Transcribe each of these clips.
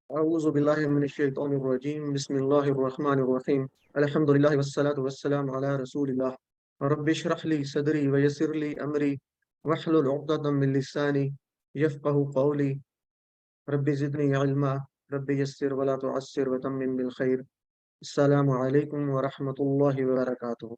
أعوذ بالله من الشيطان الرجيم بسم الله الرحمن الرحيم الحمد لله والصلاة والسلام على رسول الله رب اشرح لي صدري ويسر لي أمري واحلل عقدة من لساني يفقه قولي رب زدني علما رب يسر ولا تعسر وتمم بالخير السلام عليكم ورحمة الله وبركاته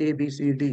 ABCD।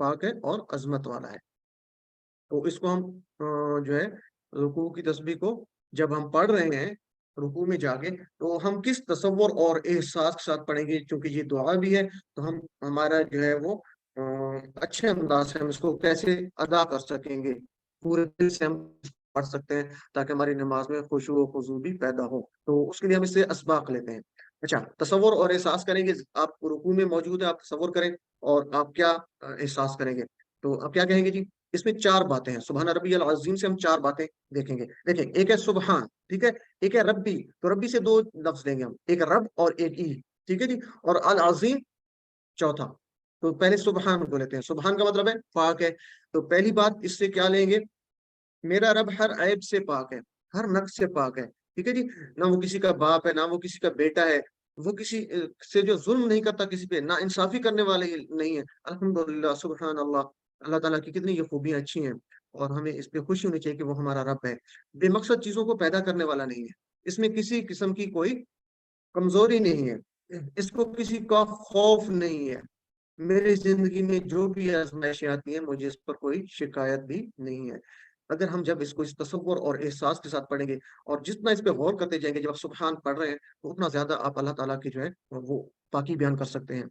پاک ہے اور عظمت والا ہے۔ تو اس کو ہم جو ہے رکوع کی تسبیح کو جب ہم پڑھ رہے ہیں رکوع میں جا کے، تو ہم کس تصور اور احساس کے ساتھ پڑھیں گے، کیونکہ یہ دعا بھی ہے، تو ہم ہمارا جو ہے وہ اچھے انداز سے ہم اس کو کیسے ادا کر سکیں گے، پورے دل سے ہم پڑھ سکتے ہیں تاکہ ہماری نماز میں خشوع و خضوع بھی پیدا ہو۔ تو اس کے لیے ہم اس سے اسباق لیتے ہیں۔ اچھا، تصور اور احساس کریں گے، آپ رکوع میں موجود ہیں، آپ تصور کریں اور آپ کیا احساس کریں گے، تو آپ کیا کہیں گے جی؟ اس میں چار باتیں ہیں، سبحان ربی العظیم سے ہم چار باتیں دیکھیں گے۔ دیکھیں، ایک ہے سبحان، ٹھیک ہے، ایک ہے ربی، تو ربی سے دو لفظ لیں گے ہم، ایک رب اور ایک ای، ٹھیک ہے جی، اور العظیم چوتھا۔ تو پہلے سبحان کو لیتے ہیں، سبحان کا مطلب ہے پاک ہے، تو پہلی بات اس سے کیا لیں گے؟ میرا رب ہر عیب سے پاک ہے، ہر نقص سے پاک ہے، ٹھیک ہے جی، نہ وہ کسی کا باپ ہے، نہ وہ کسی کا بیٹا ہے، وہ کسی سے جو ظلم نہیں کرتا کسی پہ، نہ انصافی کرنے والے نہیں ہے۔ الحمدللہ، سبحان اللہ، اللہ تعالیٰ کی کتنی یہ خوبیاں اچھی ہیں، اور ہمیں اس پہ خوشی ہونی چاہیے کہ وہ ہمارا رب ہے، بے مقصد چیزوں کو پیدا کرنے والا نہیں ہے، اس میں کسی قسم کی کوئی کمزوری نہیں ہے، اس کو کسی کا خوف نہیں ہے۔ میری زندگی میں جو بھی آزمائشیں آتی ہیں، مجھے اس پر کوئی شکایت بھی نہیں ہے۔ اگر ہم جب اس کو اس تصور اور احساس کے ساتھ پڑھیں گے، اور جتنا اس پہ غور کرتے جائیں گے، جب آپ سبحان پڑھ رہے ہیں، تو اتنا زیادہ آپ اللہ تعالیٰ کی جو ہے وہ پاکی بیان کر سکتے ہیں۔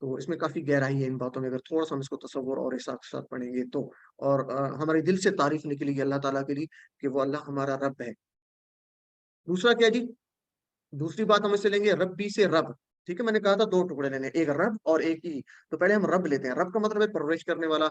تو اس میں کافی گہرائی ہے ان باتوں میں، اگر تھوڑا سا ہم اس کو تصور اور احساس کے ساتھ پڑھیں گے تو، اور ہمارے دل سے تعریف نکلے گی اللہ تعالیٰ کے لیے کہ وہ اللہ ہمارا رب ہے۔ دوسرا کیا جی؟ دوسری بات ہم اس سے لیں گے ربی سے رب، ٹھیک ہے، میں نے کہا تھا دو ٹکڑے لینے، ایک رب اور ایک ای، تو پہلے ہم رب لیتے ہیں۔ رب کا مطلب ہے پرورش کرنے والا،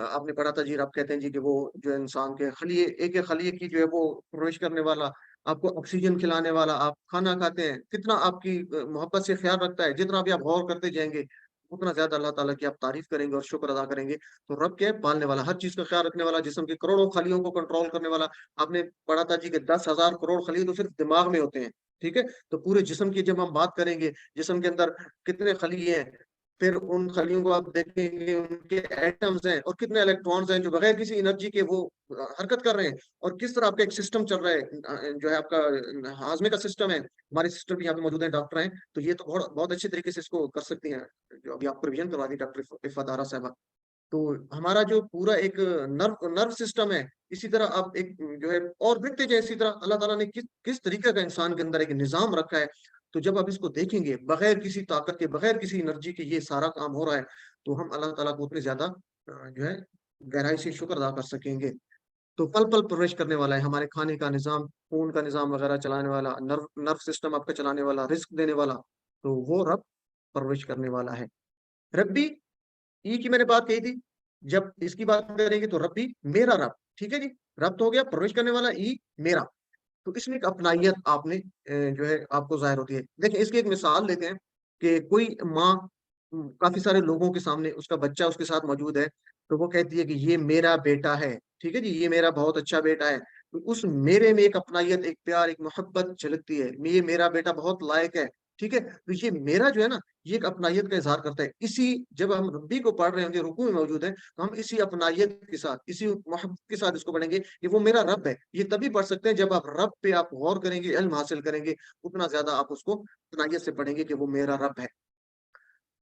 آپ نے پڑھا تھا جی، رب کہتے ہیں جی کہ وہ جو انسان کے خلیے، ایک ایک خلیے کی جو ہے وہ پرورش کرنے والا، آپ کو آکسیجن کھلانے والا، آپ کھانا کھاتے ہیں، کتنا آپ کی محبت سے خیال رکھتا ہے، جتنا بھی آپ غور کرتے جائیں گے اتنا زیادہ اللہ تعالیٰ کی آپ تعریف کریں گے اور شکر ادا کریں گے۔ تو رب کیا ہے؟ پالنے والا، ہر چیز کا خیال رکھنے والا، جسم کے کروڑوں خلیوں کو کنٹرول کرنے والا۔ آپ نے پڑھا تھا جی کہ 10,000 کروڑ خلیے تو صرف دماغ میں ہوتے ہیں، ٹھیک ہے، تو پورے جسم کی جب ہم بات کریں گے، جسم کے اندر کتنے خلیے ہیں، پھر ان خلیوں کو آپ دیکھیں گے، ان کے ایٹمز ہیں اور کتنے الیکٹرانز ہیں جو بغیر کسی انرجی کے وہ حرکت کر رہے ہیں، اور کس طرح آپ کا ایک سسٹم چل رہا ہے، جو ہے آپ کا ہاضمے کا سسٹم ہے۔ ہمارے سسٹر بھی یہاں پہ موجود ہیں، ڈاکٹر ہیں، تو یہ تو بہت بہت اچھے طریقے سے اس کو کر سکتی ہیں، جو ابھی آپ کو ریویژن کروا دی ڈاکٹر عفت آرا صاحبہ۔ تو ہمارا جو پورا ایک نرو سسٹم ہے، اسی طرح آپ ایک جو ہے اور دیکھتے جائیں، اسی طرح اللہ تعالیٰ نے کس طریقے کا انسان کے اندر ایک نظام رکھا ہے۔ تو جب آپ اس کو دیکھیں گے، بغیر کسی طاقت کے، بغیر کسی انرجی کے یہ سارا کام ہو رہا ہے، تو ہم اللہ تعالیٰ کو اتنے زیادہ جو ہے گہرائی سے شکر ادا کر سکیں گے۔ تو پل پل پرورش کرنے والا ہے، ہمارے کھانے کا نظام، خون کا نظام وغیرہ چلانے والا، نرو سسٹم آپ کا چلانے والا، رزق دینے والا، تو وہ رب پرورش کرنے والا ہے۔ ربی، ای کی میں نے بات کہی تھی، جب اس کی بات کریں گے تو ربی میرا رب، ٹھیک ہے جی، رب تو ہو گیا پرورش کرنے والا، ای میرا، تو اس میں ایک اپنائیت آپ نے جو ہے آپ کو ظاہر ہوتی ہے۔ دیکھیں، اس کی ایک مثال لیتے ہیں کہ کوئی ماں کافی سارے لوگوں کے سامنے اس کا بچہ اس کے ساتھ موجود ہے، تو وہ کہتی ہے کہ یہ میرا بیٹا ہے، ٹھیک ہے جی، یہ میرا بہت اچھا بیٹا ہے، تو اس میرے میں ایک اپنائیت، ایک پیار، ایک محبت جھلکتی ہے، یہ میرا بیٹا بہت لائق ہے، ٹھیک ہے، تو یہ میرا جو ہے نا، یہ ایک اپنائیت کا اظہار کرتا ہے۔ اسی جب ہم ربی کو پڑھ رہے ہوں گے، رکوع میں موجود ہیں، تو ہم اسی اپنائیت کے ساتھ، اسی محبت کے ساتھ اس کو پڑھیں گے کہ وہ میرا رب ہے۔ یہ تبھی پڑھ سکتے ہیں جب آپ رب پہ آپ غور کریں گے، علم حاصل کریں گے، اتنا زیادہ آپ اس کو اپنائیت سے پڑھیں گے کہ وہ میرا رب ہے۔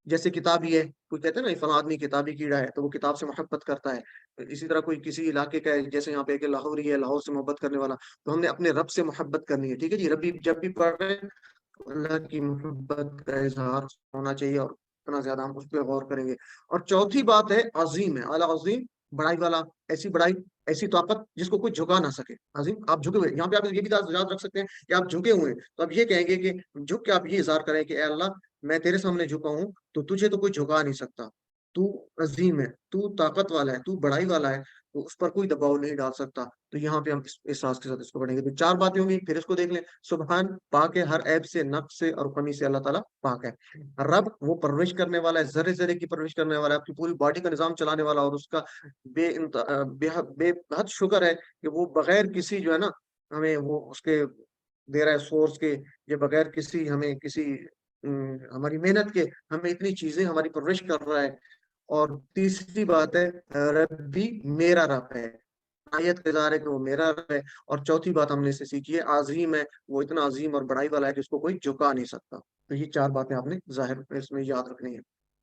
جیسے کتابی ہے، کوئی کہتے ہیں نا فلاں آدمی کتابی کیڑا ہے، تو وہ کتاب سے محبت کرتا ہے، اسی طرح کوئی کسی علاقے کا ہے، جیسے یہاں پہ کہ لاہوری ہے، لاہور سے محبت کرنے والا، تو ہم نے اپنے رب سے محبت کرنی ہے، ٹھیک ہے جی، ربی جب بھی پڑھ رہے ہیں تو اللہ کی محبت کا اظہار ہونا چاہیے، اور اتنا زیادہ ہم اس پہ غور کریں گے۔ اور چوتھی بات ہے عظیم ہے، اعلیٰ عظیم، بڑائی والا، ایسی بڑائی، ایسی طاقت جس کو کوئی جھکا نہ سکے، عظیم، آپ جھکے ہوئے، یہاں پہ آپ یہ بھی یاد رکھ سکتے ہیں کہ آپ جھکے ہوئے ہیں، تو آپ یہ کہیں گے کہ جھک کے آپ یہ اظہار کریں کہ اے اللہ، میں تیرے سامنے جھکا ہوں، تو تجھے تو کوئی جھکا نہیں سکتا، تو عظیم ہے، تو طاقت والا ہے، تو بڑائی والا ہے، تو اس پر کوئی دباؤ نہیں ڈال سکتا۔ تو یہاں پہ ہم اس احساس کے ساتھ اس کو پڑھیں گے، تو چار باتیں ہوں گی، پھر اس کو دیکھ لیں، سبحان پاک ہے، ہر عیب سے، نقص سے اور کمی سے اللہ تعالیٰ پاک ہے۔ رب وہ پرورش کرنے والا ہے، ذرے ذرے کی پرورش کرنے والا ہے، آپ کی پوری باڈی کا نظام چلانے والا، اور اس کا بے حد شکر ہے کہ وہ بغیر کسی جو ہے نا ہمیں وہ اس کے دے رہا ہے سورس کے، یا بغیر کسی ہمیں کسی ہماری محنت کے ہمیں اتنی چیزیں ہماری پرورش کر رہا ہے۔ اور تیسری بات ہے ربی میرا رب ہے، آیت کا اظہار ہے کہ وہ میرا رب ہے۔ اور چوتھی بات ہم نے اس سے سیکھی ہے عظیم ہے، وہ اتنا عظیم اور بڑائی والا ہے کہ اس کو کوئی جھکا نہیں سکتا۔ تو یہ چار باتیں آپ نے ظاہر اس میں یاد رکھنی ہے۔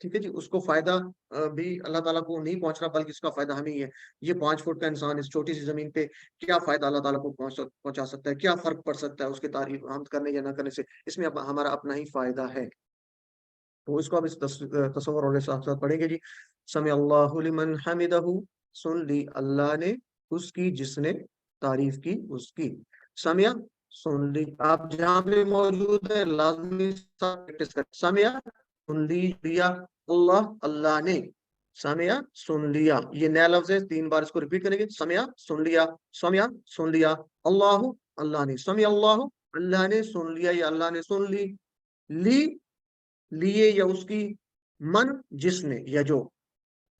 ٹھیک ہے جی، اس کو فائدہ بھی اللہ تعالیٰ کو نہیں پہنچ رہا، بلکہ اس کا فائدہ ہمیں ہی ہے۔ یہ 5 فٹ کا انسان اس چھوٹی سی زمین پہ کیا فائدہ اللہ تعالیٰ کو پہنچا سکتا ہے، کیا فرق پڑ سکتا ہے اس کی تعریف حمد کرنے یا نہ کرنے سے؟ اس میں ہمارا اپنا ہی فائدہ ہے۔ تو اس کو اب اس تصور اور ساتھ ساتھ پڑھیں گے جی۔ سمع اللہ لمن حمدہ، سن لی اللہ نے اس کی جس نے تعریف کی اس کی۔ سمع، سن لی، آپ جہاں پہ موجود ہے لازمی پریکٹس کریں۔ سمع، سن لیا، اللہ، اللہ نے، سمع، سن لیا، یہ نیا لفظ ہے، 3 بار اس کو ریپیٹ کریں گے۔ سمع، سن لیا، سمع، سن لیا، اللہ، اللہ نے، سمع اللہ، اللہ نے سن لیا یا اللہ نے سن لی، لی، لیے یا اس کی، من، جس نے یا جو،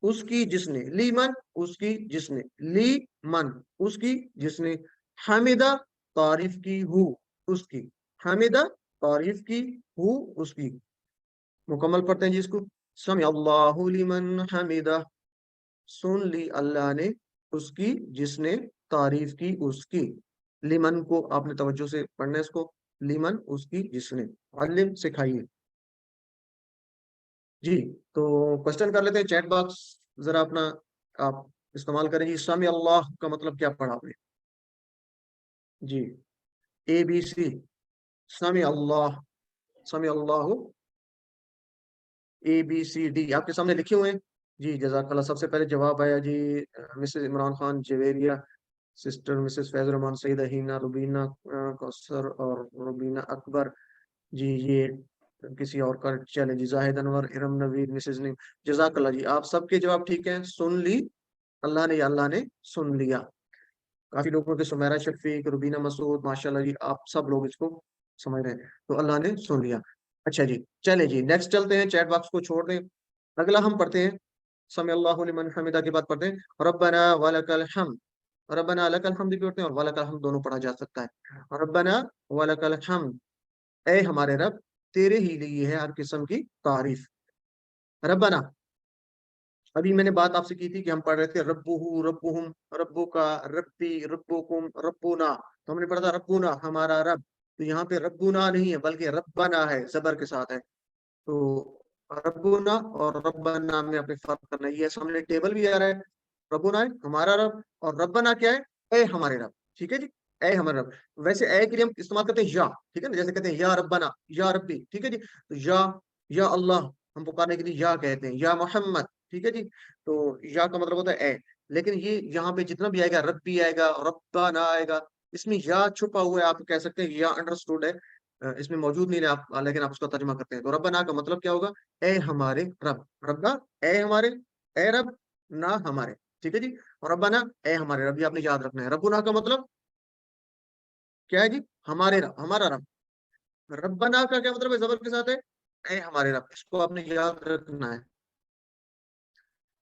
اس کی جس نے، لی من، اس کی جس نے، لی من، اس کی جس نے، حامدہ، تعریف کی ہو اس کی، حامدہ، تعریف کی ہو اس کی۔ مکمل پڑھتے ہیں جی اس کو۔ سمع اللہ لمن حمدہ، سن لی اللہ نے اس کی جس نے تعریف کی اس کی۔ لمن کو آپ نے توجہ سے پڑھنا ہے اس کو، لمن، اس کی جس نے، علم، سکھائیے جی۔ تو کوشچن کر لیتے ہیں، چیٹ باکس ذرا اپنا آپ استعمال کریں جی۔ سمع اللہ کا مطلب کیا پڑھا آپ نے جی؟ ABC، سمع اللہ، سمع اللہ، ABCD آپ کے سامنے لکھے ہوئے ہیں جی۔ جزاک اللہ۔ سب سے پہلے جواب آیا جی Mrs Imran Khan Javeria, sister Mrs Faiz ur-Rahman, Syeda Hina, Rubina کوثر اور روبینہ اکبر جی۔ یہ کسی اور کا چلے جی۔ زاہد انور، ارم نوید، مسز نیم، جزاک اللہ جی۔ آپ سب کے جواب ٹھیک ہیں۔ سن لی اللہ نے یا اللہ نے سن لیا۔ کافی لوگوں کے، سمیرہ شفیق، روبینہ مسعود، ماشاءاللہ جی، آپ سب لوگ اس کو سمجھ رہے ہیں۔ تو اللہ نے سن لیا۔ اچھا جی، چلے جی نیکسٹ چلتے ہیں، چیٹ باکس کو چھوڑ دیں۔ اگلا ہم پڑھتے ہیں سمع اللہ لمن حمدہ کے بعد پڑھتے ہیں ربنا ولک الحمد۔ ربنا لک الحمد بھی پڑھتے ہیں اور ولک الحمد دونوں پڑھا جا سکتا ہے۔ ربنا ولک الحمد، اے ہمارے رب، تیرے ہی لیے ہے ہر قسم کی تعریف۔ ربنا، ابھی میں نے بات آپ سے کی تھی کہ ہم پڑھ رہے تھے ربہ، ربہم، ربو کا، ربی، ربکم، ربنا، تو ہم نے پڑھا تھا ربنا ہمارا رب۔ تو یہاں پہ ربنا نہیں ہے بلکہ ربنا ہے، زبر کے ساتھ ہے۔ تو ربنا اور ربنا میں اپنے فرق کرنا ہے۔ یہ سامنے ٹیبل بھی آ رہا ہے، ربنا ہے ہمارا رب اور ربنا کیا ہے، اے ہمارے رب، ٹھیک ہے جی، اے ہمارے رب۔ ویسے اے کے لیے ہم استعمال کرتے ہیں یا، ٹھیک ہے نا، جیسے کہتے ہیں یا ربنا، یا ربی، ٹھیک ہے جی۔ تو یا اللہ ہم پکارنے کے لیے یا کہتے ہیں، یا محمد، ٹھیک ہے جی۔ تو یا کا مطلب ہوتا ہے اے، لیکن یہ یہاں پہ جتنا بھی آئے گا، ربی آئے گا، ربنا آئے گا، اس میں یا چھپا ہوا ہے، آپ کہہ سکتے ہیں یا انڈرسٹوڈ ہے، اس میں موجود نہیں ہے آپ، لیکن آپ اس کا ترجمہ کرتے ہیں۔ تو ربنا کا مطلب کیا ہوگا، اے ہمارے رب، ربنا اے ہمارے، اے رب نہ ہمارے، ٹھیک ہے جی۔ اور ربنا اے ہمارے رب، یہ آپ نے یاد رکھنا ہے۔ ربنا کا مطلب کیا ہے جی، ہمارے رب، ہمارا رب۔ ربنا کا کیا مطلب ہے، زبر کے ساتھ ہے، اے ہمارے رب، اس کو آپ نے یاد رکھنا ہے۔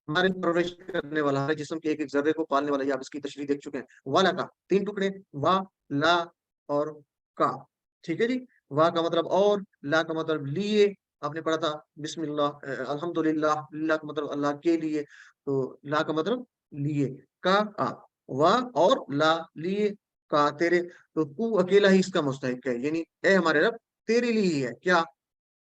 ہمارے پرورش کرنے والا، ہمارے جسم کے ایک ایک ذرے کو پالنے والا، یہ آپ اس کی تشریح دیکھ چکے ہیں۔ والا کا 3 ٹکڑے، وا، لا اور کا، ٹھیک ہے جی۔ وا کا مطلب اور، لا کا مطلب لیے، آپ نے پڑھا تھا بسم اللہ، الحمدللہ، اللہ کا مطلب اللہ کے لیے، تو لا کا مطلب لیے، کا آ، وا اور لا، لیے، کا تیرے، تو اکیلا ہی اس کا مستحق ہے، یعنی اے ہمارے رب تیرے لیے ہی ہے کیا،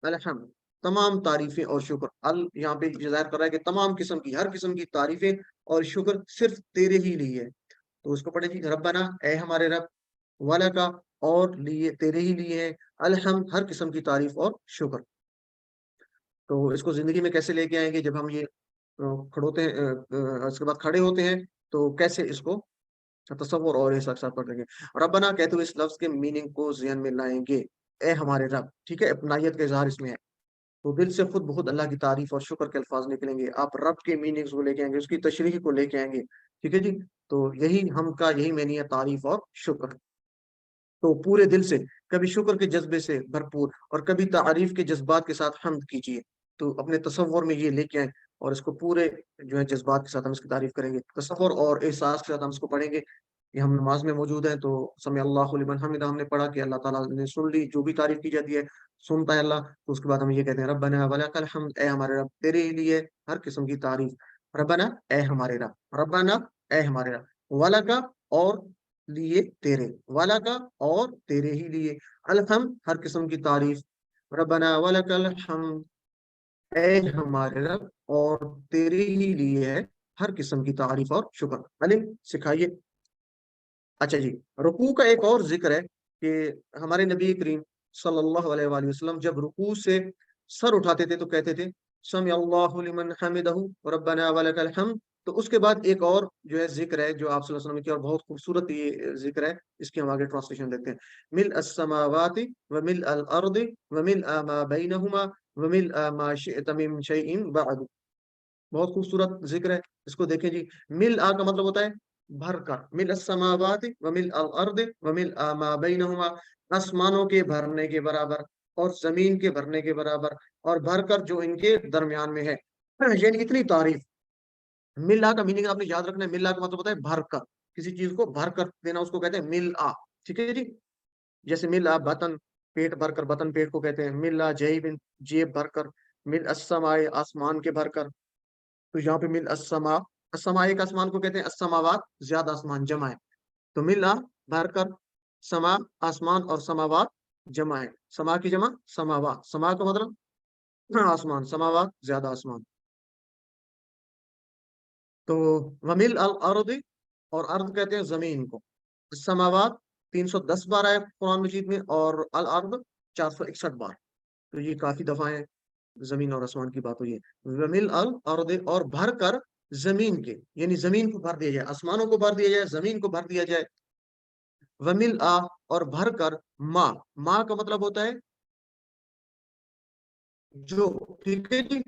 الحمد، تمام تعریفیں اور شکر۔ یہاں پہ ظاہر کر رہا ہے کہ تمام قسم کی، ہر قسم کی تعریفیں اور شکر صرف تیرے ہی لیے ہے۔ تو اس کو پڑھے جی، ربنا اے ہمارے رب، والا کا اور لیے، تیرے ہی لیے ہے، الحمد ہر قسم کی تعریف اور شکر۔ تو اس کو زندگی میں کیسے لے کے آئیں گے، جب ہم یہ کھڑوتے ہیں، اس کے بعد کھڑے ہوتے ہیں، تو کیسے اس کو تصور اور احساس کر لیں گے۔ ربنا کہتے ہوئے اس لفظ کے میننگ کو ذہن میں لائیں گے، اے ہمارے رب، ٹھیک ہے، اپنائیت کا اظہار اس میں ہے۔ تو دل سے خود بخود اللہ کی تعریف اور شکر کے الفاظ نکلیں گے، آپ رب کے میننگز کو لے کے آئیں گے، اس کی تشریح کو لے کے آئیں گے، ٹھیک ہے جی۔ تو یہی ہم کا یہی معنی ہے، تعریف اور شکر۔ تو پورے دل سے، کبھی شکر کے جذبے سے بھرپور اور کبھی تعریف کے جذبات کے ساتھ حمد کیجیے۔ تو اپنے تصور میں یہ لے کے آئیں اور اس کو پورے جو ہے جذبات کے ساتھ ہم اس کی تعریف کریں گے، تصور اور احساس کے ساتھ ہم اس کو پڑھیں گے۔ یہ ہم نماز میں موجود ہیں، تو سمع اللہ لمن حمدہ ہم نے پڑھا کہ اللہ تعالیٰ نے سن لی، جو بھی تعریف کی جاتی ہے سنتا ہے اللہ۔ تو اس کے بعد ہم یہ کہتے ہیں ربنا ولک الحمد، اے ہمارے رب تیرے ہی لیے ہر قسم کی تعریف۔ ربنا اے ہمارے رب، ربنا اے ہمارے رب، ولک اور لیے تیرے، والا کا اور تیرے ہی لیے، الحمد ہر قسم کی تعریف، ربنا ولک الحمد اے ہمارے رب، اور تیرے ہی لیے ہے ہر قسم کی تعریف اور شکر، علم سکھائیے۔ اچھا جی، رکوع کا ایک اور ذکر ہے کہ ہمارے نبی کریم صلی اللہ علیہ وآلہ وسلم جب رکوع سے سر اٹھاتے تھے تو کہتے تھے سمع اللہ لمن حمدہ ربنا ولک الحمد۔ تو اس کے بعد ایک اور جو ہے ذکر ہے جو آپ صلی اللہ علیہ وسلم کی، اور بہت خوبصورت یہ ذکر ہے، اس کی ہم آگے ٹرانسلیشن دیکھتے ہیں۔ ملء السماوات وملء الارض وملء ما بینہما وملء ما شئت من شیء بعد۔ بہت خوبصورت ذکر ہے، اس کو دیکھیں جی۔ مل آ کا مطلب ہوتا ہے بھر کر، مل السماوات ومل الارض ومل ما بینہما، آسمانوں کے بھرنے کے برابر اور زمین کے بھرنے کے برابر، اور بھر کر جو ان کے درمیان میں ہے، یعنی اتنی تعریف۔ مل آ کا میننگ آپ نے یاد رکھنا ہے، مل آ کا مطلب ہوتا ہے بھر کر، کسی چیز کو بھر کر دینا، اس کو کہتے ہیں مل آ، ٹھیک ہے جی۔ جیسے مل آ بطن، پیٹ بھر کر، بطن پیٹ کو کہتے ہیں، مل آ جیب، جیب بھر کر، مل السماء آسمان کے بھر کر۔ تو یہاں پہ مل السما، السما ایک آسمان کو کہتے ہیں، السماوات زیادہ آسمان جمع ہے، تو ملا بھر کر، سما آسمان اور سماوات جمع ہے، سما کی جمع سماوات، سما کا مطلب آسمان، سماوات زیادہ آسمان۔ تو ومل الارض، اور ارض کہتے ہیں زمین کو، السماوات 310 بار آئے قرآن مجید میں، اور الارض 461 بار، تو یہ کافی دفعہ ہیں زمین اور آسمان کی بات ہوئی ہے۔ ومل الارض، اور بھر کر زمین کے، یعنی زمین کو بھر دیا جائے، آسمانوں کو بھر دیا جائے، زمین کو بھر دیا جائے۔ ومل اور بھر کر ماں، ماں کا مطلب ہوتا ہے جو، ٹھیک ہے جی،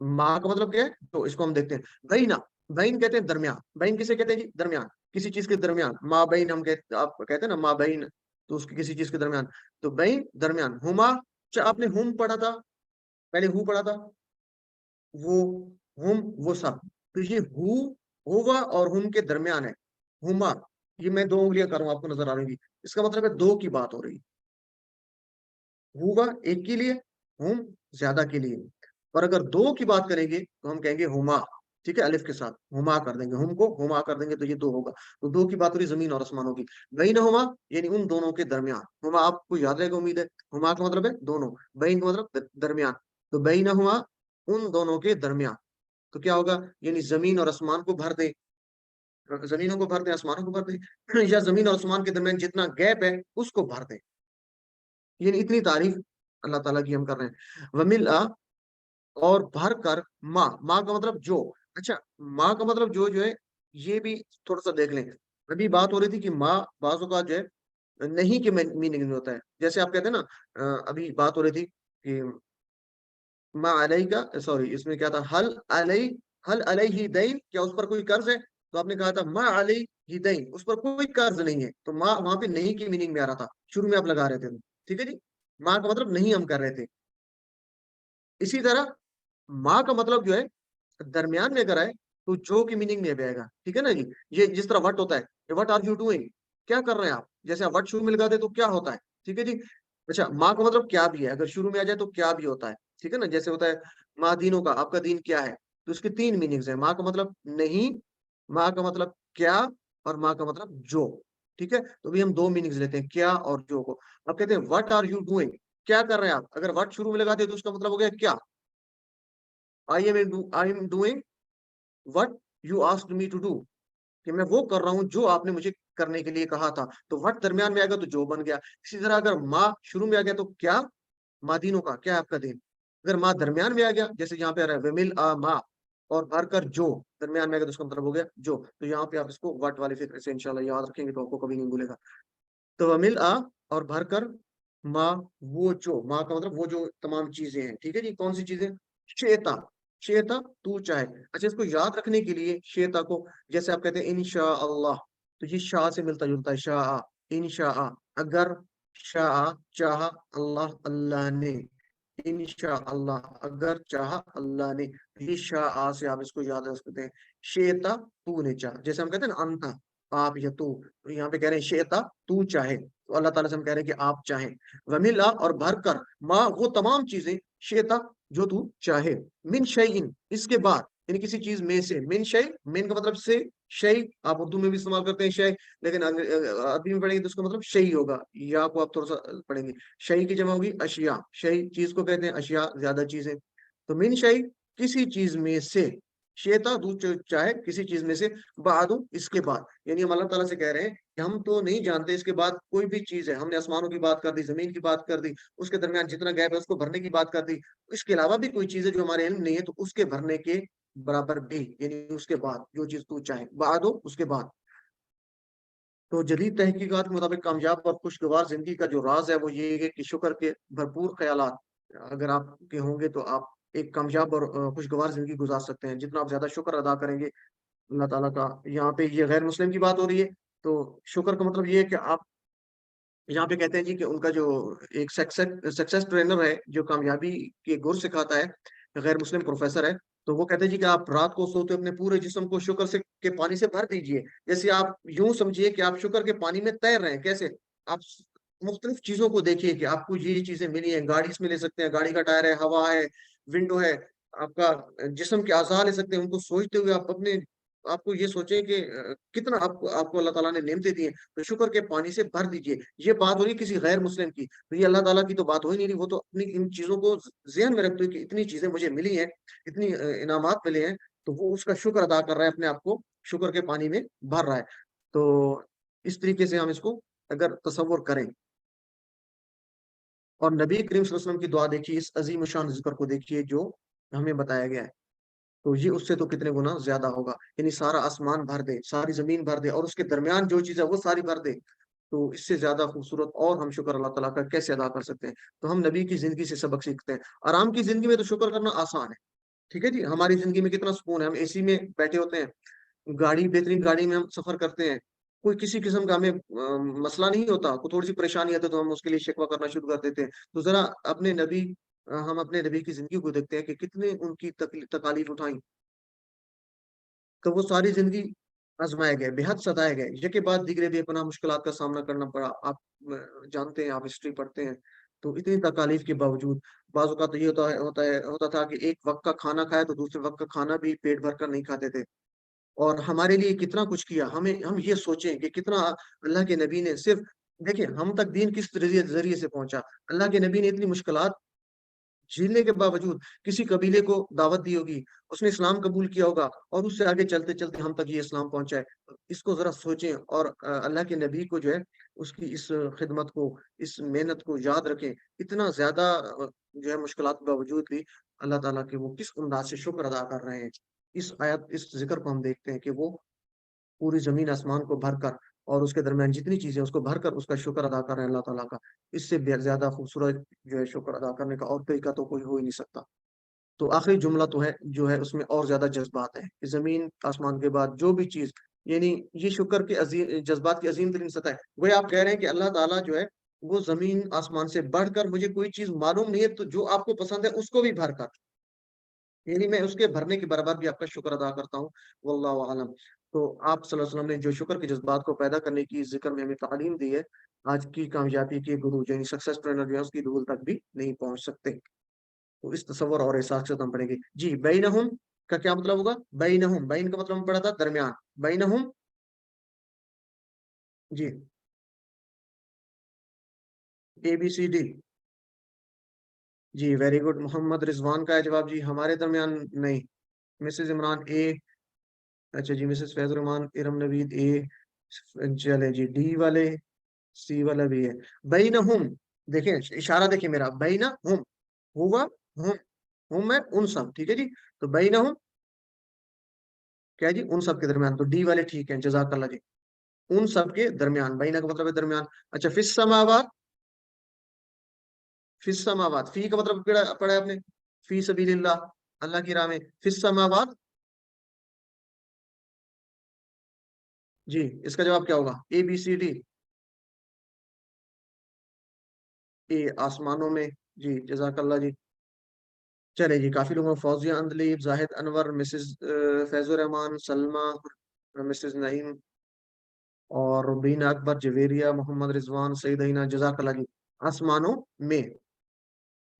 ماں کا مطلب کیا ہے، تو اس کو ہم دیکھتے ہیں بینا، بین کہتے ہیں درمیان، بین کسے کہتے ہیں جی، درمیان، کسی چیز کے درمیان، ماں بین ہم کہتے، آپ کہتے ہیں نا ماں بین، تو اس کی کسی چیز کے درمیان، تو بین درمیان، ہما، آپ نے ہم پڑھا تھا، پہلے ہو پڑھا تھا، وہ، ہم، وہ سب، تو یہ ہوگا اور ہم کے درمیان ہے، ہما، یہ میں دو انگلیاں کروں آپ کو نظر آ رہی گی، اس کا مطلب ہے دو کی بات ہو رہی، ہوگا ایک کے لیے، ہم زیادہ کے لیے، اور اگر دو کی بات کریں گے تو ہم کہیں گے ہما، ٹھیک ہے، الف کے ساتھ ہما کر دیں گے، ہم کو ہما کر دیں گے تو یہ دو ہوگا، تو دو کی بات ہو رہی زمین اور آسمانوں کی، بین ہما یعنی ان دونوں کے درمیان، ہما آپ کو یاد رہے گا امید ہے، ہما کا مطلب ہے دونوں، بین کا مطلب درمیان، تو بین ہما ان دونوں کے درمیان، تو کیا ہوگا، یعنی زمین اور آسمان کو بھر دے، زمینوں کو بھر دے، آسمانوں کو بھر دے، یا زمین اور آسمان کے درمیان جتنا گیپ ہے اس کو بھر دے، یعنی اتنی تعریف اللہ تعالیٰ کی ہم کر رہے ہیں۔ ومل، اور بھر کر ماں، ماں کا مطلب جو، اچھا، ماں کا مطلب جو ہے، یہ بھی تھوڑا سا دیکھ لیں، ابھی بات ہو رہی تھی کہ ماں بعض اوقات جو ہے نہیں کے میننگ میں ہوتا ہے، جیسے آپ کہتے ہیں نا، ابھی بات ہو رہی تھی کہ ماں علیہ کا، سوری اس میں کیا تھا، حل علیہ دین، کیا اس پر کوئی قرض ہے، تو آپ نے کہا تھا ماں علیہ دین، اس پر کوئی قرض نہیں ہے، تو ماں وہاں پہ نہیں کی میننگ میں آ رہا تھا، شروع میں آپ لگا رہے تھے، ٹھیک ہے جی، ماں کا مطلب نہیں ہم کر رہے تھے۔ اسی طرح ماں کا مطلب جو ہے درمیان میں اگر آئے تو جو کی میننگ میں بھی آئے گا، ٹھیک ہے نا جی، یہ جس طرح وٹ ہوتا ہے، وٹ آر یو ڈوئنگ، کیا کر رہے ہیں آپ، جیسے آپ وٹ شروع میں لگاتے تو کیا ہوتا ہے، ٹھیک ہے جی۔ اچھا، ماں کا مطلب کیا بھی ہے، اگر شروع میں آ جائے تو کیا بھی ہوتا ہے، ٹھیک ہے نا، جیسے ہوتا ہے ماں دینوں کا، آپ کا دین کیا ہے، تو اس کے تین میننگز ہیں، ماں کا مطلب نہیں، ماں کا مطلب کیا، اور ماں کا مطلب جو، ٹھیک ہے، تو بھی ہم دو میننگز لیتے ہیں، کیا اور جو کو۔ آپ کہتے ہیں وٹ آر یو ڈوئنگ، کیا کر رہے ہیں آپ، اگر وٹ شروع میں لگاتے تو اس کا مطلب ہو گیا کیا، I am doing what you asked me to do, کہ میں وہ کر رہا ہوں جو آپ نے مجھے کرنے کے لیے کہا تھا، تو وٹ درمیان میں آ گیا تو جو بن گیا۔ اسی طرح اگر ماں شروع میں آ گیا تو کیا، ماں دینوں کا، کیا ہے آپ کا دین، اگر ماں درمیان میں آ گیا جیسے یہاں پہ آ رہا ہے ومل آ ماں، اور بھر کر جو درمیان میں آ گیا تو اس کا مطلب ہو گیا جو، تو یہاں پہ آپ اس کو وٹ والی فکر سے انشاءاللہ یاد رکھیں گے تو آپ کو کبھی نہیں بھولے گا۔ تو ومل آ، اور بھر کر ماں، وہ جو، ماں کا مطلب وہ جو تمام چیزیں ہیں، ٹھیک ہے جی، کون سی چیزیں، شیتا، شیتا تو چاہے، اچھا اس کو یاد رکھنے کے لیے شیتا کو، جیسے آپ کہتے ہیں انشاء اللہ، تو یہ شاہ سے ملتا جلتا ہے، شاء، انشاء، اگر، شاء چاہا، اللہ اللہ نے، انشاء اللہ اگر چاہا اللہ نے، یہ شاء سے آپ اس کو یاد رکھ سکتے ہیں، شیتا تو نے چاہا، جیسے ہم کہتے ہیں نا انتا، آپ یا تو یہاں پہ کہہ رہے ہیں شیتا تو چاہے، تو اللہ تعالیٰ سے ہم کہہ رہے ہیں کہ آپ چاہیں، وملا، اور بھر کر ماں، وہ تمام چیزیں، شیتا جو تو چاہے، من شیئن، اس کے بعد، یعنی کسی چیز میں سے، من شے، من کا مطلب سے، شے آپ اردو میں بھی استعمال کرتے ہیں شے، لیکن عربی میں پڑھیں گے تو اس کا مطلب شے ہوگا، یا کو آپ تھوڑا سا پڑھیں گے، شے کی جمع ہوگی اشیاء، شے چیز کو کہتے ہیں، اشیاء زیادہ چیزیں، تو من شے کسی چیز میں سے، شیتا چاہے کسی چیز میں سے، بعد اس کے بعد، یعنی ہم اللہ تعالیٰ سے کہہ رہے ہیں کہ ہم تو نہیں جانتے اس کے بعد کوئی بھی چیز ہے، ہم نے آسمانوں کی بات کر دی، زمین کی بات کر دی، اس کے درمیان جتنا گیپ ہے اس کو بھرنے کی بات کر دی، اس کے علاوہ بھی کوئی چیز ہے جو ہمارے علم نہیں ہے، تو اس کے بھرنے کے برابر بھی، یعنی اس کے بعد جو چیز تو چاہے، بعد ہو اس کے بعد۔ تو جدید تحقیقات کے مطابق کامیاب اور خوشگوار زندگی کا جو راز ہے وہ یہ ہے کہ شکر کے بھرپور خیالات اگر آپ کے ہوں گے تو آپ ایک کامیاب اور خوشگوار زندگی گزار سکتے ہیں۔ جتنا آپ زیادہ شکر ادا کریں گے اللہ تعالیٰ کا، یہاں پہ یہ غیر مسلم کی بات ہو رہی ہے، تو شکر کا مطلب یہ ہے کہ آپ یہاں پہ کہتے ہیں جی کہ ان کا جو ایک سکسیس ٹرینر ہے جو کامیابی کے گر سکھاتا ہے، غیر مسلم پروفیسر ہے، تو وہ کہتے ہیں جی کہ آپ رات کو سوتے اپنے پورے جسم کو شکر سے کے پانی سے بھر دیجئے، جیسے آپ یوں سمجھیے کہ آپ شکر کے پانی میں تیر رہے ہیں۔ کیسے؟ آپ مختلف چیزوں کو دیکھیے کہ آپ کو یہ چیزیں ملی ہیں، گاڑی اس میں لے سکتے ہیں، گاڑی کا ٹائر ہے، ہوا ہے، ونڈو ہے، آپ کا جسم کے اعضاء لے سکتے ہیں، ان کو سوچتے ہوئے آپ اپنے آپ کو یہ سوچیں کہ کتنا آپ کو اللہ تعالیٰ نے نعمتیں دی ہیں، تو شکر کے پانی سے بھر دیجئے۔ یہ بات ہو رہی کسی غیر مسلم کی، تو یہ اللہ تعالیٰ کی تو بات ہو ہی نہیں رہی، وہ تو اپنی ان چیزوں کو ذہن میں رکھتے ہوئے کہ اتنی چیزیں مجھے ملی ہیں، اتنی انعامات ملے ہیں، تو وہ اس کا شکر ادا کر رہا ہے، اپنے آپ کو شکر کے پانی میں بھر رہا ہے۔ تو اس طریقے سے ہم اس کو اگر تصور کریں اور نبی کریم صلی اللہ علیہ وسلم کی دعا دیکھیے، اس عظیم شان ذکر کو دیکھیے جو ہمیں بتایا گیا ہے، تو یہ اس سے تو کتنے گنا زیادہ ہوگا، یعنی سارا آسمان بھر دے، ساری زمین بھر دے، اور اس کے درمیان جو چیز ہے وہ ساری بھر دے، تو اس سے زیادہ خوبصورت اور ہم شکر اللہ تعالیٰ کا کیسے ادا کر سکتے ہیں؟ تو ہم نبی کی زندگی سے سبق سیکھتے ہیں۔ آرام کی زندگی میں تو شکر کرنا آسان ہے، ٹھیک ہے جی، ہماری زندگی میں کتنا سکون ہے، ہم اے سی میں بیٹھے ہوتے ہیں، گاڑی بہترین گاڑی میں ہم سفر کرتے ہیں، کوئی کسی قسم کا ہمیں مسئلہ نہیں ہوتا، کوئی تھوڑی سی پریشانی آتی ہے تو ہم اس کے لیے شکوہ کرنا شروع کر دیتے ہیں۔ تو ذرا اپنے نبی ہم اپنے نبی کی زندگی کو دیکھتے ہیں کہ کتنے ان کی تکالیف اٹھائیں، تو وہ ساری زندگی آزمائے گئے، بے حد ستائے گئے، یہ کے بعد دیگرے بے پناہ مشکلات کا سامنا کرنا پڑا۔ آپ جانتے ہیں، آپ ہسٹری پڑھتے ہیں، تو اتنی تکالیف کے باوجود بعض اوقات تو یہ ہوتا تھا کہ ایک وقت کا کھانا کھائے تو دوسرے وقت کا کھانا بھی پیٹ بھر کر نہیں کھاتے تھے، اور ہمارے لیے کتنا کچھ کیا، ہم یہ سوچیں کہ کتنا اللہ کے نبی نے صرف دیکھیں ہم تک دین کس ذریعے سے پہنچا۔ اللہ کے نبی نے اتنی مشکلات جھیلنے کے باوجود کسی قبیلے کو دعوت دی ہوگی، اس نے اسلام قبول کیا ہوگا، اور اس سے آگے چلتے چلتے ہم تک یہ اسلام پہنچا ہے۔ اس کو ذرا سوچیں، اور اللہ کے نبی کو جو ہے اس کی اس خدمت کو، اس محنت کو یاد رکھیں، اتنا زیادہ جو ہے مشکلات کے باوجود بھی اللہ تعالیٰ کے وہ کس انداز سے شکر ادا کر رہے ہیں۔ اس ذکر کو ہم دیکھتے ہیں کہ وہ پوری زمین آسمان کو بھر کر اور اس کے درمیان جتنی چیزیں اس کو بھر کر اس کا شکر ادا کر رہے ہیں اللہ تعالیٰ کا۔ اس سے زیادہ خوبصورت جو ہے شکر ادا کرنے کا اور طریقہ تو کوئی ہو ہی نہیں سکتا۔ تو آخری جملہ تو ہے جو ہے اس میں اور زیادہ جذبات ہیں کہ زمین آسمان کے بعد جو بھی چیز، یعنی یہ شکر کے عظیم جذبات کی عظیم ترین سطح ہے۔ وہ آپ کہہ رہے ہیں کہ اللہ تعالیٰ جو ہے وہ زمین آسمان سے بڑھ کر، مجھے کوئی چیز معلوم نہیں ہے تو جو آپ کو پسند ہے اس کو بھی بھر کر، یعنی میں اس کے بھرنے کے برابر بھی آپ کا شکر ادا کرتا ہوں، واللہ عالم۔ تو آپ صلی اللہ علیہ وسلم نے جو شکر کے جذبات کو پیدا کرنے کی ذکر میں ہمیں تعلیم دی ہے، آج کی کامیابی کے گرو یعنی سکسیس ٹرینر جو ہے اس کی دھول تک بھی نہیں پہنچ سکتے۔ تو اس تصور اور احساس سے ہم پڑھیں گے جی۔ بینہم کا کیا مطلب ہوگا؟ بینہم، بین کا مطلب ہم پڑھا تھا درمیان، بینہم، جی، اے بی سی ڈی، جی ویری گڈ۔ محمد رضوان کا ہے جواب جی، ہمارے درمیان نہیں۔ مسز عمران اے، اچھا جی، مسز فیض الرحمان ارم نوید اے، چلے جی ڈی والے، سی والا بھی ہے۔ بینہم، دیکھیں اشارہ دیکھیں میرا، بینہم، ہوا، ہم ہے ان سب، ٹھیک ہے جی، تو بینہم کیا جی، ان سب کے درمیان، تو ڈی والے ٹھیک ہیں، جزاک اللہ جی، ان سب کے درمیان، بینا کا مطلب ہے درمیان۔ اچھا، فی السماوات، فی السماوات، فی کا مطلب پڑھا ہے آپ نے، فی سبیل اللہ، اللہ کی راہ میں، فی السماوات، جی اس کا جواب کیا ہوگا؟ اے بی سی ڈی، اے آسمانوں میں، جی جزاک اللہ جی۔ چلے جی، کافی لوگوں، فوزیہ اندلیب، زاہد انور، مسز فیض الرحمان، سلمہ، مسز نعیم، اور ربین اکبر، جویریہ، محمد رضوان، سعید اینا، جزاک اللہ جی، آسمانوں میں۔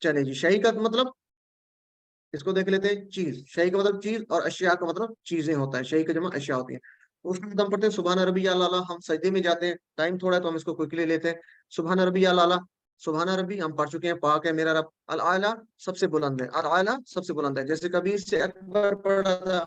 چلے جی، شہی کا مطلب اس کو دیکھ لیتے ہیں. چیز، شیء کا مطلب چیز اور اشیاء کا مطلب چیزیں ہوتا ہے. شیء کا جمع اشیاء ہوتی ہے. اس میں ہم پڑھتے ہیں سبحان ربی اعلیٰ. ہم سجدے میں جاتے ہیں، ٹائم تھوڑا ہے تو ہم اس کو کوئکلی لیتے ہیں. سبحان ربی اعلیٰ. سبحان ربی ہم پڑھ چکے ہیں، پاک ہے میرا رب. الاعلیٰ سب سے بلند ہے. الاعلیٰ سب سے بلند ہے. جیسے کبیر سے اکبر پڑھا تھا،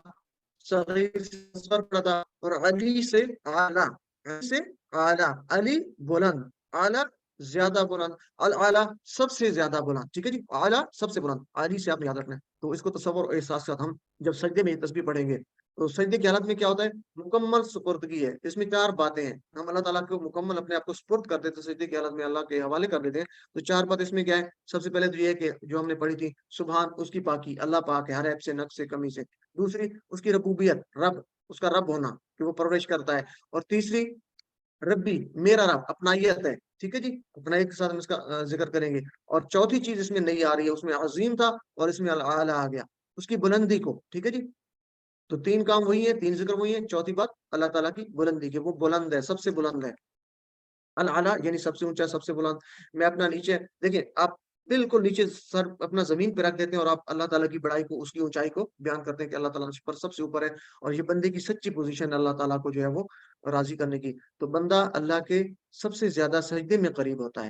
صغیر سے اصغر پڑھا تھا، اور علی سے اعلیٰ. علی سے اعلیٰ. علی بلند، اعلیٰ زیادہ بلند، الاعلیٰ سب سے زیادہ بلند. ٹھیک ہے جی، اعلیٰ سب سے بلند. علی سے آپ نے یاد رکھنا ہے. تو اس کو تصور اور احساس کے ساتھ ہم جب سجدے میں یہ تسبیح پڑھیں گے تو سجدے کی حالت میں کیا ہوتا ہے؟ مکمل سپردگی ہے. اس میں 4 باتیں ہیں. ہم اللہ تعالیٰ کو مکمل اپنے آپ کو سپرد کر دیتے ہیں، سجدے کی حالت میں اللہ کے حوالے کر دیتے ہیں. تو 4 بات اس میں کیا ہے؟ سب سے پہلے تو یہ ہے کہ جو ہم نے پڑھی تھی، سبحان اس کی پاکی، اللہ پاک ہے ہر عیب سے، نقص سے، کمی سے. دوسری اس کی ربوبیت، رب اس کا رب ہونا کہ وہ پرورش کرتا ہے. اور تیسری ربی میرا رب، اپنائیت ہے. ٹھیک ہے جی، اپنائیت کے ساتھ ہم اس کا ذکر کریں گے. اور چوتھی چیز اس میں نہیں آ رہی ہے، اس میں عظیم تھا اور اس میں اعلیٰ آ گیا، اس کی بلندی کو. ٹھیک ہے جی. تو 3 کام وہی ہے، 3 ذکر وہی ہے. چوتھی بات اللہ تعالیٰ کی بلندی کی، وہ بلند ہے، سب سے بلند ہے. الاعلیٰ یعنی سب سے اونچا، سب سے بلند. میں اپنا نیچے دیکھیں، آپ بالکل نیچے سر اپنا زمین پہ رکھ دیتے ہیں اور آپ اللہ تعالیٰ کی بڑائی کو، اس کی اونچائی کو بیان کرتے ہیں کہ اللہ تعالیٰ پر سب سے اوپر ہے. اور یہ بندے کی سچی پوزیشن ہے اللہ تعالیٰ کو جو ہے وہ راضی کرنے کی. تو بندہ اللہ کے سب سے زیادہ سجدے میں قریب ہوتا ہے.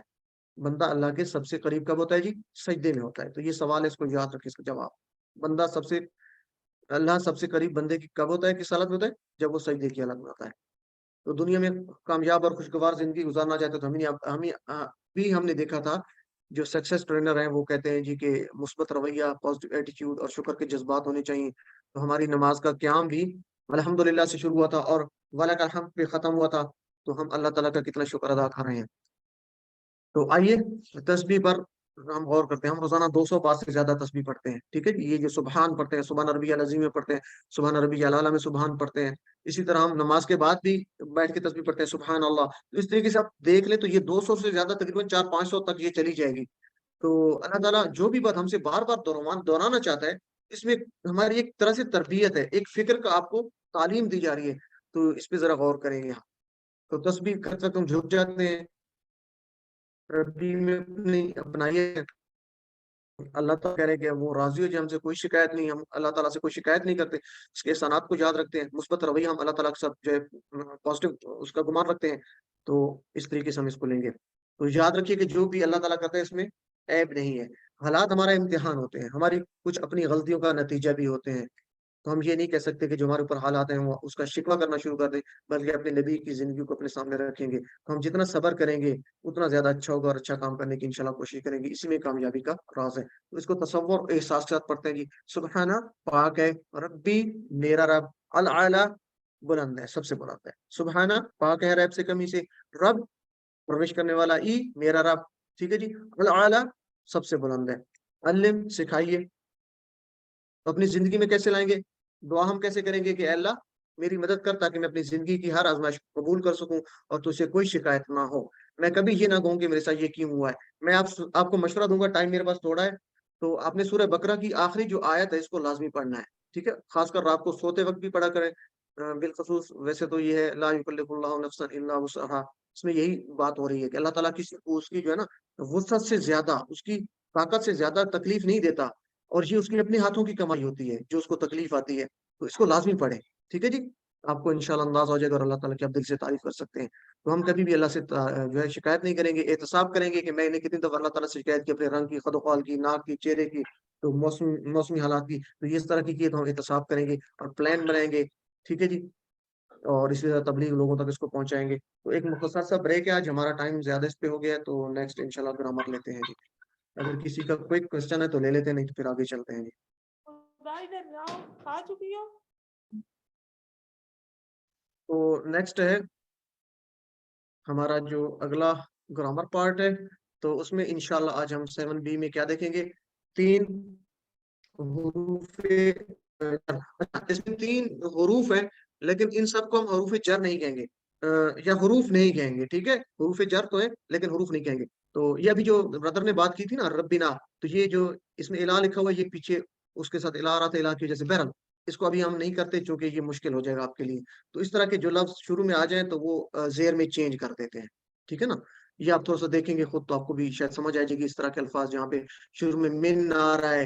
بندہ اللہ کے سب سے قریب کب ہوتا ہے جی؟ سجدے میں ہوتا ہے. تو یہ سوال ہے، اس کو یاد رکھیں، اس کا جواب. بندہ سب سے اللہ سب سے قریب بندے کی کب ہوتا ہے، کس حالت میں ہوتا ہے؟ جب وہ سجدے کی حالت میں ہوتا ہے. تو دنیا میں کامیاب اور خوشگوار زندگی گزارنا چاہتے تو ہم نے دیکھا تھا جو سکسیس ٹرینر ہیں وہ کہتے ہیں جی کہ مثبت رویہ، پازیٹیو ایٹیٹیوڈ اور شکر کے جذبات ہونے چاہیے. تو ہماری نماز کا قیام بھی الحمدللہ سے شروع ہوا تھا اور وَلَكَ الْحَمْدُ پہ ختم ہوا تھا. تو ہم اللہ تعالیٰ کا کتنا شکر ادا کر رہے ہیں. تو آئیے تسبیح پر ہم غور کرتے ہیں. ہم روزانہ 200 بار سے زیادہ تسبیح پڑھتے ہیں. ٹھیک ہے جی. یہ جو سبحان پڑھتے ہیں، سبحان ربی العظیم میں پڑھتے ہیں، سبحان ربی الاعلیٰ میں سبحان پڑھتے ہیں. اسی طرح ہم نماز کے بعد بھی بیٹھ کے تسبیح پڑھتے ہیں، سبحان اللہ. تو اس طریقے سے آپ دیکھ لیں تو یہ 200 سے زیادہ، تقریباً 400-500 تک یہ چلی جائے گی. تو اللہ تعالیٰ جو بھی بات ہم سے بار بار دہرانا چاہتا ہے، اس میں ہماری ایک طرح سے تربیت ہے، ایک فکر کا آپ کو تعلیم دی جا رہی ہے. تو اس پہ ذرا غور کریں گے. تو تسبیح کرتے وقت ہم جھک جاتے ہیں، ربی میں اپنی اپنائیے. اللہ تعالیٰ کہہ رہے ہیں کہ وہ راضی ہو جائے، ہم سے کوئی شکایت نہیں، ہم اللہ تعالیٰ سے کوئی شکایت نہیں کرتے، اس کے احسانات کو یاد رکھتے ہیں، مثبت رویہ ہم اللہ تعالیٰ کے ساتھ جو ہے پازیٹیو اس کا گمان رکھتے ہیں. تو اس طریقے سے ہم اس کو لیں گے. تو یاد رکھیے کہ جو بھی اللہ تعالیٰ کرتا ہے اس میں عیب نہیں ہے. حالات ہمارا امتحان ہوتے ہیں، ہماری کچھ اپنی غلطیوں کا نتیجہ بھی ہوتے ہیں. تو ہم یہ نہیں کہہ سکتے کہ جو ہمارے اوپر حالات ہیں وہ اس کا شکوہ کرنا شروع کر دیں، بلکہ اپنے نبی کی زندگی کو اپنے سامنے رکھیں گے. تو ہم جتنا صبر کریں گے اتنا زیادہ اچھا ہوگا، اور اچھا کام کرنے کی انشاءاللہ کوشش کریں گے. اسی میں کامیابی کا راز ہے. تو اس کو تصور اور احساس کے ساتھ پڑھتے ہیں جی. سبحانہ پاک ہے، ربی میرا رب، الاعلیٰ بلند ہے، سب سے بلند ہے. سبحانہ پاک ہے رب سے، کمی سے. رب پرورش کرنے والا، ای میرا رب. ٹھیک ہے جی. الاعلیٰ سب سے بلند ہے. علم سکھائیے. تو اپنی زندگی میں کیسے لائیں گے؟ دعا ہم کیسے کریں گے کہ اے اللہ میری مدد کر تاکہ میں اپنی زندگی کی ہر آزمائش کو قبول کر سکوں اور تجھ سے کوئی شکایت نہ ہو. میں کبھی یہ نہ کہوں کہ میرے ساتھ یہ کیوں ہوا ہے. میں آپ کو مشورہ دوں گا، ٹائم میرے پاس تھوڑا ہے. تو آپ نے سورہ بقرہ کی آخری جو آیت ہے اس کو لازمی پڑھنا ہے. ٹھیک ہے، خاص کر رات کو سوتے وقت بھی پڑھا کریں. بالخصوص ویسے تو یہ ہے لا یکلف اللہ نفسا الا وسعها، اس میں یہی بات ہو رہی ہے کہ اللہ تعالیٰ کسی کو اس کی جو ہے نا وسعت سے زیادہ، اس کی طاقت سے زیادہ تکلیف نہیں دیتا. اور یہ اس کی اپنے ہاتھوں کی کمائی ہوتی ہے جو اس کو تکلیف آتی ہے. تو اس کو لازمی پڑھیں. ٹھیک ہے جی. آپ کو انشاءاللہ انداز ہو جائے گا اور اللہ تعالیٰ کی آپ دل سے تعریف کر سکتے ہیں. تو ہم کبھی بھی اللہ سے جو ہے شکایت نہیں کریں گے، احتساب کریں گے کہ میں نے کتنی دفعہ اللہ تعالیٰ سے شکایت کی، اپنے رنگ کی، خد و خال کی، ناک کی، چہرے کی، تو موسمی حالات کی. تو یہ اس طرح کی تو ہم احتساب کریں گے اور پلان بنائیں گے. ٹھیک ہے جی. اور اسی طرح تبلیغ لوگوں تک اس کو پہنچائیں گے. تو ایک مختصر سا بریک ہے، آج ہمارا ٹائم زیادہ اس پہ ہو گیا ہے. تو نیکسٹ انشاءاللہ گرامر لیتے ہیں جی. اگر کسی کا کوئی کوشچن ہے تو لے لیتے ہیں، نہیں تو پھر آگے چلتے ہیں جی. کھا چکی ہو؟ تو نیکسٹ ہے ہمارا جو اگلا گرامر پارٹ ہے. تو اس میں انشاءاللہ آج ہم 7B میں کیا دیکھیں گے؟ 3 حروف. اس میں 3 حروف ہیں لیکن ان سب کو ہم حروف جر نہیں کہیں گے، یا حروف نہیں کہیں گے. ٹھیک ہے، حروف جر تو ہے لیکن حروف نہیں کہیں گے. تو یہ ابھی جو برادر نے بات کی تھی نا ربنا، تو یہ جو اس میں الہ لکھا ہوا ہے یہ پیچھے اس کے ساتھ الہ آ رہا تھا، الہ کی وجہ سے. بہرحال اس کو ابھی ہم نہیں کرتے چونکہ یہ مشکل ہو جائے گا آپ کے لیے. تو اس طرح کے جو لفظ شروع میں آ جائیں تو وہ زیر میں چینج کر دیتے ہیں. ٹھیک ہے نا. یہ آپ تھوڑا سا دیکھیں گے خود تو آپ کو بھی شاید سمجھ آ جائے گی. اس طرح کے الفاظ جہاں پہ شروع میں من آ رہا ہے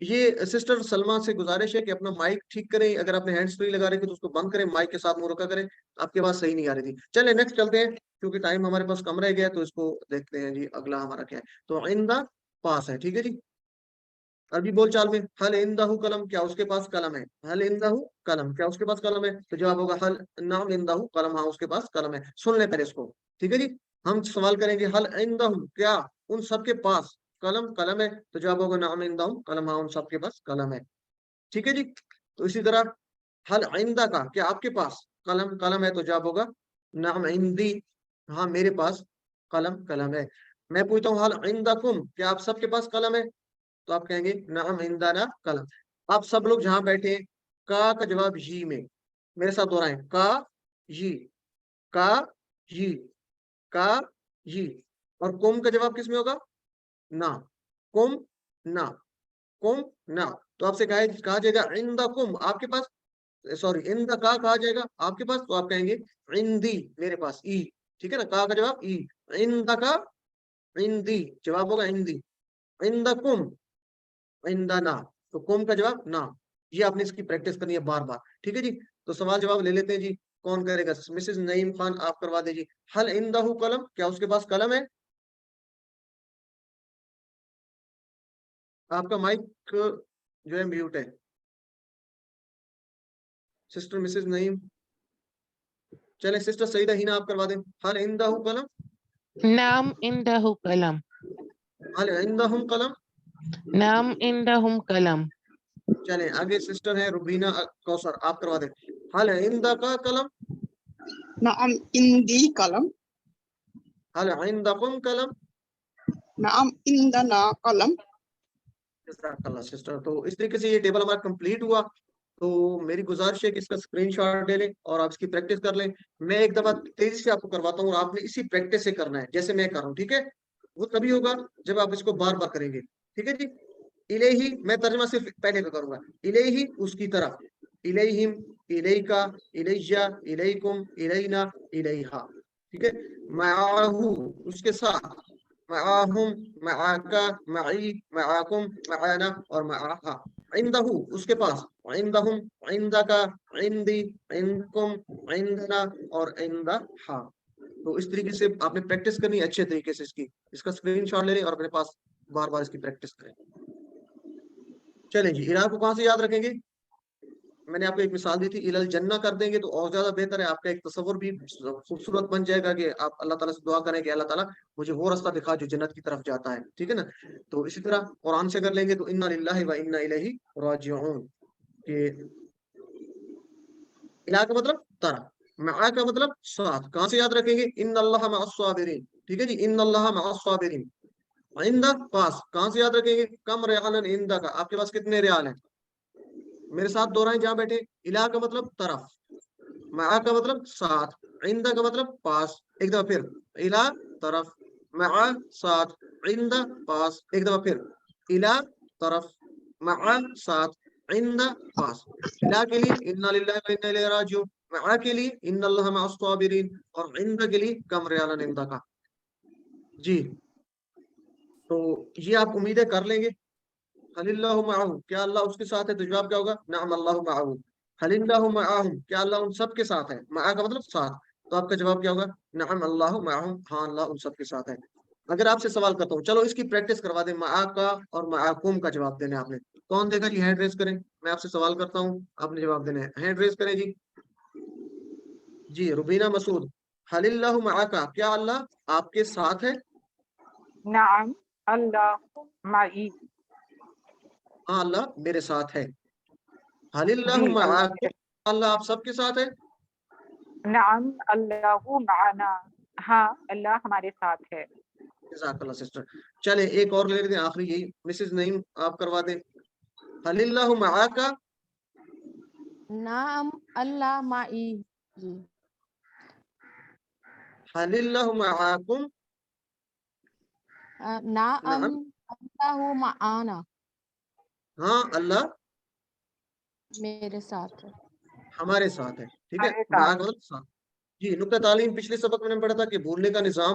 یہ سسٹر سلما سے گزارش ہے کہ اپنا مائک ٹھیک کریں، اگر آپ نے ہینڈز فری لگا رکھے تو اس کو بند کریں، مائک کے ساتھ منہ رکھا کریں، آپ کے پاس صحیح نہیں آ رہی تھی. چلیں نیکسٹ چلتے ہیں کیونکہ ٹائم ہمارے پاس کم رہ گیا تو اس کو دیکھتے ہیں جی اگلا ہمارا کیا ہے. تو آئندہ پاس ہے، ٹھیک ہے جی. عربی بول چال میں حل عندہ قلم، کیا اس کے پاس قلم ہے؟ حل عندہ قلم، کیا اس کے پاس قلم ہے؟ تو جواب ہوگا حل نعم عندہ قلم، ہاں اس کے پاس قلم ہے. سن لیں پہلے اس کو، ٹھیک ہے جی. ہم سوال کریں گے حل عندہ، کیا ان سب کے پاس قلم ہے؟ تو جواب ہوگا نعم عندہ قلم، ہاں ان سب کے پاس قلم ہے. ٹھیک ہے جی. تو اسی طرح حل عندہ کا، کیا آپ کے پاس قلم ہے؟ تو جواب ہوگا نعم عندی، ہاں میرے پاس قلم ہے. میں پوچھتا ہوں حل عندکم، کیا آپ سب کے پاس قلم ہے؟ تو آپ کہیں گے نعم عندنا قلم. آپ سب لوگ جہاں بیٹھے کا جواب جی میں، میرے ساتھ دہرائیں کا جی، کا جی، کا جی. اور کم کا جواب کس میں ہوگا؟ نہ، کم نہ، کم نہ. تو آپ سے کہا جائے گا عندکم، آپ کے پاس، سوری عند کا کہا جائے گا آپ کے پاس، تو آپ کہیں گے عندی، میرے پاس، ای. ٹھیک ہے نا، کا جواب ای. عند کا عندی، جواب ہوگا عندی. عندکم عندنا، تو کم کا جواب نہ. یہ آپ نے اس کی پریکٹس کرنی ہے بار بار، ٹھیک ہے جی. تو سوال جواب لے لیتے ہیں جی. کون کرے گا؟ مسز نعیم خان آپ کروا دیں جی. حل عندہ قلم، کیا اس کے پاس قلم ہے؟ آپ کا مائک جو ہے میوٹ ہے. سسٹر مسز نعیم، چلیں سسٹر سعیدہ ہینا آپ کروا دیں. حل عندہ قلم، نعم عندہ قلم. حل عندہم قلم. نعم عندہم قلم. چلیں آگے سسٹر ہے روبینہ کوثر، آپ کروا دیں. حل عندہ کا قلم، نعم عندي قلم. حل عندکم قلم. نعم عندنا قلم. جزاک اللہ سسٹر. تو اس طریقے سے یہ ٹیبل ہمارا کمپلیٹ ہوا. تو میری گزارش ہے کہ اس کا اسکرین شاٹ لے لیں اور آپ اس کی پریکٹس کر لیں. میں ایک دفعہ تیزی سے آپ کو کرواتا ہوں اور آپ نے اسی پریکٹس سے کرنا ہے جیسے میں کر رہا ہوں، ٹھیک ہے. وہ تبھی ہوگا جب آپ اس کو بار بار کریں گے، ٹھیک ہے جی. الیہی، میں ترجمہ صرف پہلے کا کروں گا. الیہی اس کی طرف، الیہم، الیکا، الیہ، الیکم، الینا، الیہا، ٹھیک ہے. معاہو اس کے ساتھ، معاہم، معاکا، معی، معاکم، معانا اور معاہا. عندہ اس کے پاس، عندہم، عندکا، عندی، عندکم، عندنا اور عندہا. تو اس طریقے سے آپ نے پریکٹس کرنی ہے اچھے طریقے سے. اس کا اسکرین شاٹ لے لیں اور اپنے پاس بار بار اس کی پریکٹس کریں. چلیں جی، الہ کو کہاں سے یاد رکھیں گے؟ میں نے آپ کو ایک مثال دی تھی، الل جنہ کر دیں گے تو اور زیادہ بہتر ہے. آپ کا ایک تصور بھی خوبصورت بن جائے گا کہ آپ اللہ تعالیٰ سے دعا کریں کہ اللہ تعالیٰ مجھے وہ راستہ دکھا جو جنت کی طرف جاتا ہے، ٹھیک ہے نا. تو اسی طرح قرآن سے کر لیں گے تو انا للہ و انا الیہ راجعون، کہ الہ کا مطلب طرف، معا کا مطلب ساتھ. کہاں سے یاد رکھیں گے؟ ان اللہ مع الصابرین، ٹھیک ہے جی. ان اللہ مع الصابرین. عندہ پاس، کہاں سے یاد رکھیں گے؟ کم ریال عندہ کا، آپ کے پاس کتنے ریال ہیں؟ میرے ساتھ دہرائیں جہاں بیٹھے. الہ کا مطلب طرف، معا کا مطلب ساتھ، عندہ کا مطلب پاس. ایک دفعہ پھر، الہ طرف، معا ساتھ، عندہ پاس. ایک دفعہ پھر، الہ طرف، معا ساتھ، عندہ پاس. الہ کے لیے انا للہ و انا الیہ راجعون، معا کے لیے ان اللہ مع الصابرین اور عندہ کے لیے کم ریال عندہ کا. جی تو یہ آپ امیدیں کر لیں گے. حل اللہ معہم، کیا اللہ اس کے ساتھ ہے؟ تو جواب کیا ہوگا؟ نعم اللہ معہم. حل اللہ معہم، کیا اللہ ان سب کے ساتھ ہے؟ معا کا مطلب ساتھ، تو آپ کا جواب کیا ہوگا؟ نعم اللہ معہم، ہاں اللہ ان سب کے ساتھ ہے. اگر آپ سے سوال کرتا ہوں، چلو اس کی پریکٹس کروا دیں. معا کا اور معاکم کا جواب دینا ہے آپ نے. کون دے گا جی؟ ہینڈ ریز کریں. میں آپ سے سوال کرتا ہوں، آپ نے جواب دینا ہے. ہینڈ ریز کریں جی. جی روبینہ مسعود، حل اللہ معاکا، کیا اللہ آپ کے ساتھ ہے؟ نعم اللہ معی. ہاں اللہ میرے ساتھ ہے. حل اللہ جی اللہ معاکم، میرے، اللہ آپ سب کے ساتھ ہے؟ نعم اللہ معنا، ہاں اللہ ہمارے ساتھ ہے. جزاک اللہ سسٹر. چلیں ایک اور لے لیتے ہیں آخری، یہی مسز نعیم آپ کروا دیں. حل اللہ معاکا، نعم اللہ معی. جی حل اللہ معاکم. نعم نعم، اللہ معانا، ہاں اللہ میرے ساتھ ہے. ہمارے ساتھ ہے، ٹھیک ہے. ہمارے معاک ساتھ. مطلب ساتھ. جی نقطہ تعلیم پچھلے سبق میں نے پڑھا تھا کہ بولنے کا نظام